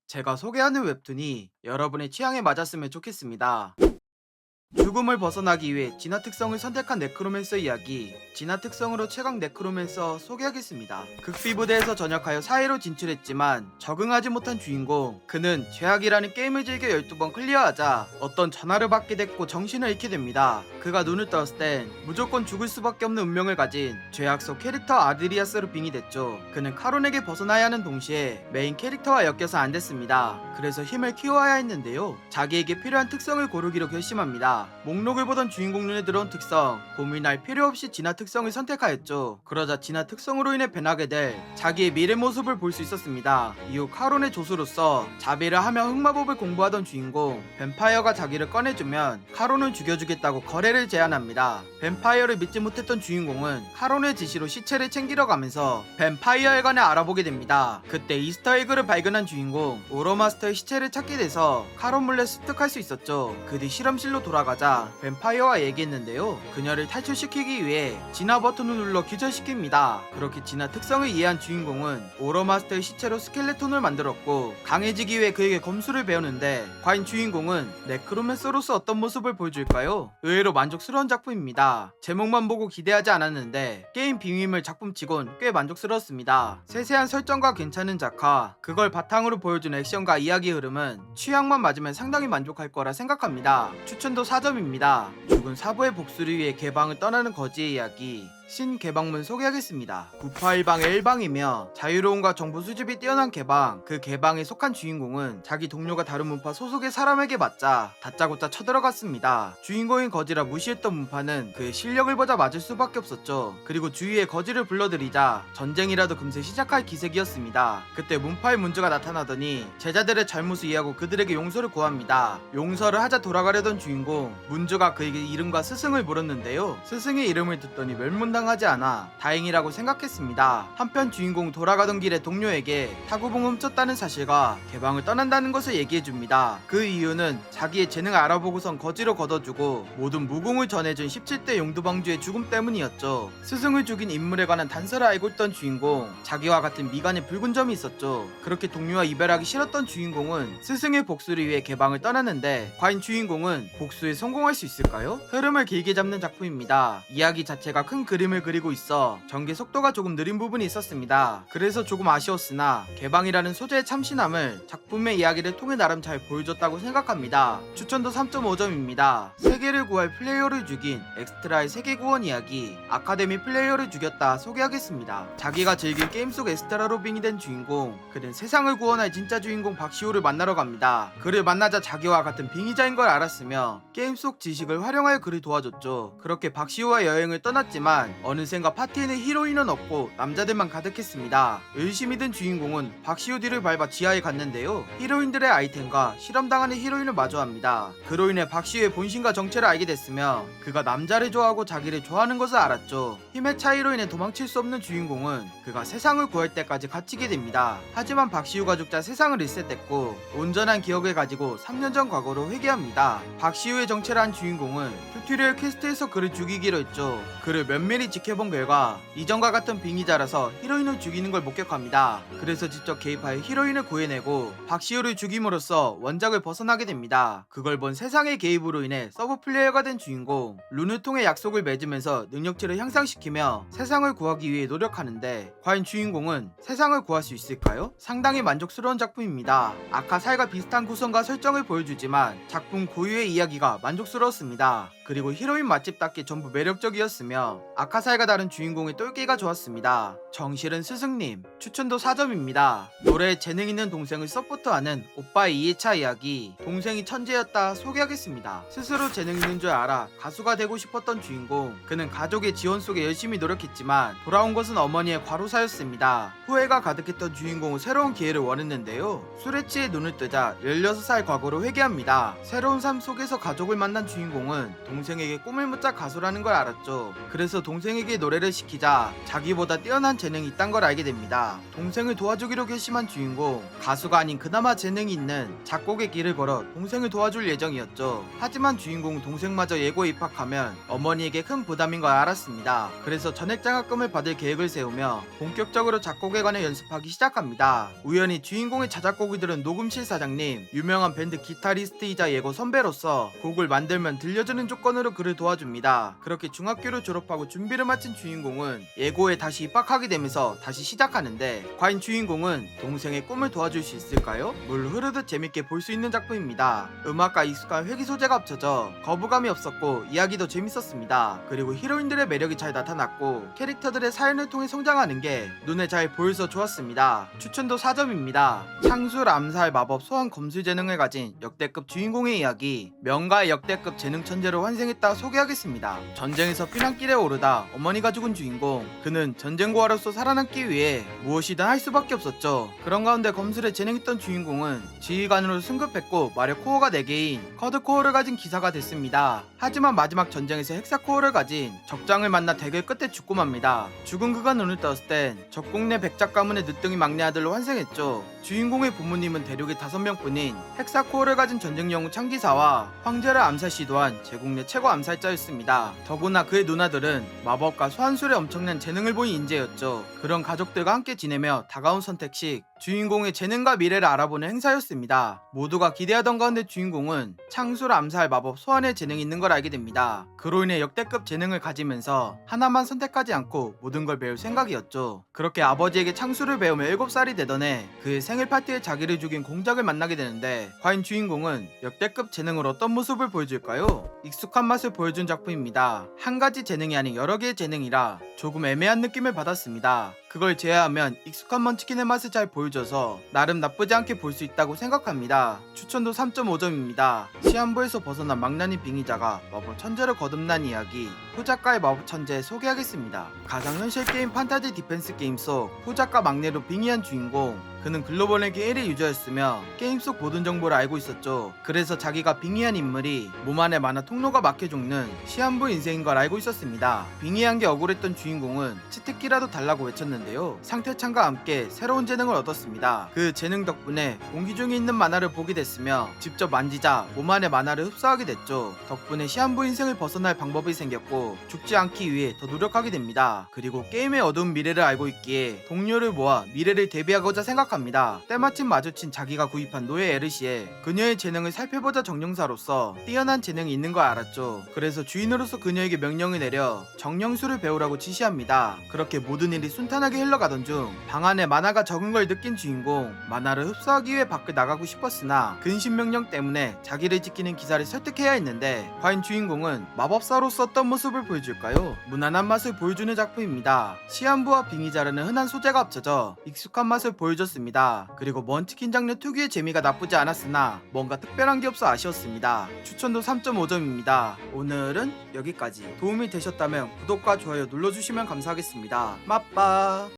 제가 소개하는 웹툰이 여러분의 취향에 맞았으면 좋겠습니다. 죽음을 벗어나기 위해 진화 특성을 선택한 네크로맨서 이야기, 진화 특성으로 최강 네크로맨서 소개하겠습니다. 극비부대에서 전역하여 사회로 진출했지만 적응하지 못한 주인공, 그는 죄악이라는 게임을 즐겨 12번 클리어하자 어떤 전화를 받게 됐고 정신을 잃게 됩니다. 그가 눈을 떴을 땐 무조건 죽을 수밖에 없는 운명을 가진 죄악 속 캐릭터 아드리아스로 빙이 됐죠. 그는 카론에게 벗어나야 하는 동시에 메인 캐릭터와 엮여서 안 됐습니다. 그래서 힘을 키워야 했는데요. 자기에게 필요한 특성을 고르기로 결심합니다. 목록을 보던 주인공 눈에 들어온 특성, 고민할 필요 없이 진화 특성을 선택하였죠. 그러자 진화 특성으로 인해 변하게 될 자기의 미래 모습을 볼 수 있었습니다. 이후 카론의 조수로서 자비를 하며 흑마법을 공부하던 주인공, 뱀파이어가 자기를 꺼내주면 카론을 죽여주겠다고 거래를 제안합니다. 뱀파이어를 믿지 못했던 주인공은 카론의 지시로 시체를 챙기러 가면서 뱀파이어에 관해 알아보게 됩니다. 그때 이스터에그를 발견한 주인공, 오로마스터의 시체를 찾게 돼서 카론 몰래 습득할 수 있었죠. 그 뒤 실험실로 돌아가자 뱀파이어와 얘기했는데요. 그녀를 탈출시키기 위해 진화 버튼을 눌러 기절시킵니다. 그렇게 진화 특성을 이해한 주인공은 오로마스터의 시체로 스켈레톤을 만들었고 강해지기 위해 그에게 검술을 배우는데 과연 주인공은 네크로맨서로서 어떤 모습을 보여줄까요? 의외로 만족스러운 작품입니다. 제목만 보고 기대하지 않았는데 게임 비밀물 작품치곤 꽤 만족스러웠습니다. 세세한 설정과 괜찮은 작화, 그걸 바탕으로 보여준 액션과 이야기 흐름은 취향만 맞으면 상당히 만족할 거라 생각합니다. 추천도 4점입니다. 죽은 사부의 복수를 위해 개방을 떠나는 거지의 이야기, 신개방문 소개하겠습니다. 구파일방의 일방이며 자유로움과 정보 수집이 뛰어난 개방, 그 개방에 속한 주인공은 자기 동료가 다른 문파 소속의 사람에게 맞자 다짜고짜 쳐들어갔습니다. 주인공인 거지라 무시했던 문파는 그의 실력을 보자 맞을 수밖에 없었죠. 그리고 주위에 거지를 불러들이자 전쟁이라도 금세 시작할 기색이었습니다. 그때 문파의 문주가 나타나더니 제자들의 잘못을 이해하고 그들에게 용서를 구합니다. 용서를 하자 돌아가려던 주인공, 문주가 그에게 이름과 스승을 물었는데요. 스승의 이름을 듣더니 멸문당하지 않아 다행이라고 생각했습니다. 한편 주인공 돌아가던 길에 동료에게 타구봉 훔쳤다는 사실과 개방을 떠난다는 것을 얘기해줍니다. 그 이유는 자기의 재능을 알아보고선 거지로 걷어주고 모든 무공을 전해준 17대 용두방주의 죽음 때문이었죠. 스승을 죽인 인물에 관한 단서를 알고 있던 주인공, 자기와 같은 미간에 붉은 점이 있었죠. 그렇게 동료와 이별하기 싫었던 주인공은 스승의 복수를 위해 개방을 떠났는데 과연 주인공은 복수에 성공할 수 있을까요? 흐름을 길게 잡는 작품입니다. 이야기 자체가 큰 그림을 그리고 있어 전개 속도가 조금 느린 부분이 있었습니다. 그래서 조금 아쉬웠으나 개방이라는 소재의 참신함을 작품의 이야기를 통해 나름 잘 보여줬다고 생각합니다. 추천도 3.5점입니다. 세계를 구할 플레이어를 죽인 엑스트라의 세계 구원 이야기, 아카데미 플레이어를 죽였다 소개하겠습니다. 자기가 즐긴 게임 속 엑스트라로 빙이 된 주인공, 그는 세상을 구원할 진짜 주인공 박시호를 만나러 갑니다. 그를 만나자 자기와 같은 빙의자인 걸 알았으며 게임 속 지식을 활용하여 그를 도와줬죠. 그렇게 박시호와 여행을 떠났지만 어느샌가 파티에는 히로인은 없고 남자들만 가득했습니다. 열심히 든 주인공은 박시호 뒤를 밟아 지하에 갔는데요. 히로인들의 아이템과 실험당하는 히로인을 마주합니다. 그로 인해 박시호의 본심과 정체를 알게 됐으며 그가 남자를 좋아하고 자기를 좋아하는 것을 알았죠. 힘의 차이로 인해 도망칠 수 없는 주인공은 그가 세상을 구할 때까지 갇히게 됩니다. 하지만 박시호가 죽자 세상을 리셋됐고 온전한 기억을 가지고 3년 전 과거로 회귀합니다. 박시호의 정체를 한 주인공은 튜토리얼 퀘스트에서 그를 죽이기로 했죠. 그를 면밀히 지켜본 결과 이전과 같은 빙의자라서 히로인을 죽이는 걸 목격합니다. 그래서 직접 개입하여 히로인을 구해내고 박시호를 죽임으로써 원작을 벗어나게 됩니다. 그걸 본 세상의 개입으로 인해 서브 플레이어가 된 주인공, 룬을 통해 약속을 맺으면서 능력치를 향상시키며 세상을 구하기 위해 노력하는데 과연 주인공은 세상을 구할 수 있을까요? 상당히 만족스러운 작품입니다. 아카사이가 비슷한 구성과 설정을 보여주지만 작품 고유의 이야기가 만족스러웠습니다. 그리고 히로인 맛집답게 전부 매력적이었으며 아카사이가 다른 주인공의 똘끼가 좋았습니다. 정실은 스승님, 추천도 4점입니다. 노래에 재능 있는 동생을 서포트하는 오빠의 2회차 이야기, 동생이 천재였다 소개하겠습니다. 스스로 재능 있는 줄 알아 가수가 되고 싶었던 주인공, 그는 가족의 지원 속에 열심히 노력했지만 돌아온 것은 어머니의 과로사였습니다. 후회가 가득했던 주인공은 새로운 기회를 원했는데요. 술에 취해 눈을 뜨자 16살 과거로 회귀합니다. 새로운 삶 속에서 가족을 만난 주인공은 동생에게 꿈을 묻자 가수라는 걸 알았죠. 그래서 동생에게 노래를 시키자 자기보다 뛰어난 재능이 있단 걸 알게 됩니다. 동생을 도와주기로 결심한 주인공, 가수가 아닌 그나마 재능이 있는 작곡의 길을 걸어 동생을 도와줄 예정이었죠. 하지만 주인공 동생마저 예고에 입학하면 어머니에게 큰 부담인 걸 알았습니다. 그래서 전액장학금을 받을 계획을 세우며 본격적으로 작곡에 관해 연습하기 시작합니다. 우연히 주인공의 자작곡을 들은 녹음실 사장님, 유명한 밴드 기타리스트이자 예고 선배로서 곡을 만들면 들려주는 조건으로 그를 도와줍니다. 그렇게 중학교를 졸업하고 준비를 마친 주인공은 예고에 다시 입학하게 되면서 다시 시작하는데, 과연 주인공은 동생의 꿈을 도와줄 수 있을까요? 물 흐르듯 재밌게 볼 수 있는 작품입니다. 음악과 익숙한 회기 소재가 합쳐져 거부감이 없었고 이야기도 재밌었습니다. 그리고 히로인들의 매력이 잘 나타났고 캐릭터들의 사연을 통해 성장하는 게 눈에 잘 보여서 좋았습니다. 추천도 4점입니다. 창술, 암살, 마법, 소환, 검술 재능을 가진 역대급 주인공의 이야기, 명가의 역대급 재능 천재로 환생했다 소개하겠습니다. 전쟁에서 피난길에 오르다 어머니가 죽은 주인공, 그는 전쟁고아로서 살아남기 위해 무엇이든 할 수밖에 없었죠. 그런 가운데 검술에 재능있던 주인공은 지휘관으로 승급했고 마력 코어가 4개인 커드 코어를 가진 기사가 됐습니다. 하지만 마지막 전쟁에서 헥사 코어를 가진 적장을 만나 대결 끝에 죽고 맙니다. 죽은 그가 눈을 떴을 땐 적국 내 백작 가문의 늦둥이 막내 아들로 환생했죠. 주인공의 부모님은 대륙의 5명뿐인 헥사 코어를 가진 전쟁 영웅 창기사와 황제를 암살 시도한 제국 내 최고 암살자였습니다. 더구나 그의 누나들은 마법과 소환술에 엄청난 재능을 보인 인재였죠. 그런 가족들과 함께 지내며 다가온 선택식, 주인공의 재능과 미래를 알아보는 행사였습니다. 모두가 기대하던 가운데 주인공은 창술, 암살, 마법, 소환의 재능이 있는 걸 알게 됩니다. 그로 인해 역대급 재능을 가지면서 하나만 선택하지 않고 모든 걸 배울 생각이었죠. 그렇게 아버지에게 창술을 배우며 7살이 되던 해 그의 생일 파티에 자기를 죽인 공작을 만나게 되는데, 과연 주인공은 역대급 재능을 어떤 모습을 보여줄까요? 익숙한 맛을 보여준 작품입니다. 한 가지 재능이 아닌 여러 개의 재능이라 조금 애매한 느낌을 받았습니다. 그걸 제외하면 익숙한 먼치킨의 맛을 잘 보여줘서 나름 나쁘지 않게 볼 수 있다고 생각합니다. 추천도 3.5점입니다. 시한부에서 벗어난 망나니 빙의자가 마법 천재로 거듭난 이야기, 후작가의 마법 천재 소개하겠습니다. 가상현실 게임 판타지 디펜스 게임 속 후작가 막내로 빙의한 주인공, 그는 글로벌 랭킹 1위 유저였으며 게임 속 모든 정보를 알고 있었죠. 그래서 자기가 빙의한 인물이 몸 안에 만화 통로가 막혀 죽는 시한부 인생인 걸 알고 있었습니다. 빙의한 게 억울했던 주인공은 치트키라도 달라고 외쳤는데요. 상태창과 함께 새로운 재능을 얻었습니다. 그 재능 덕분에 공기 중에 있는 만화를 보게 됐으며 직접 만지자 몸 안에 만화를 흡수하게 됐죠. 덕분에 시한부 인생을 벗어날 방법이 생겼고 죽지 않기 위해 더 노력하게 됩니다. 그리고 게임의 어두운 미래를 알고 있기에 동료를 모아 미래를 대비하고자 생각합니다. 때마침 마주친 자기가 구입한 노예 에르시에 그녀의 재능을 살펴보자 정령사로서 뛰어난 재능이 있는 걸 알았죠. 그래서 주인으로서 그녀에게 명령을 내려 정령술을 배우라고 지시합니다. 그렇게 모든 일이 순탄하게 흘러가던 중 방 안에 만화가 적은 걸 느낀 주인공, 만화를 흡수하기 위해 밖을 나가고 싶었으나 근신 명령 때문에 자기를 지키는 기사를 설득해야 했는데, 과연 주인공은 마법사로서 어떤 모습을 보여줄까요? 무난한 맛을 보여주는 작품입니다. 시한부와 빙의자라는 흔한 소재가 합쳐져 익숙한 맛을 보여줬습니다. 그리고 먼치킨 장르 특유의 재미가 나쁘지 않았으나 뭔가 특별한 게 없어 아쉬웠습니다. 추천도 3.5점입니다. 오늘은 여기까지. 도움이 되셨다면 구독과 좋아요 눌러주시면 감사하겠습니다. 맛빠.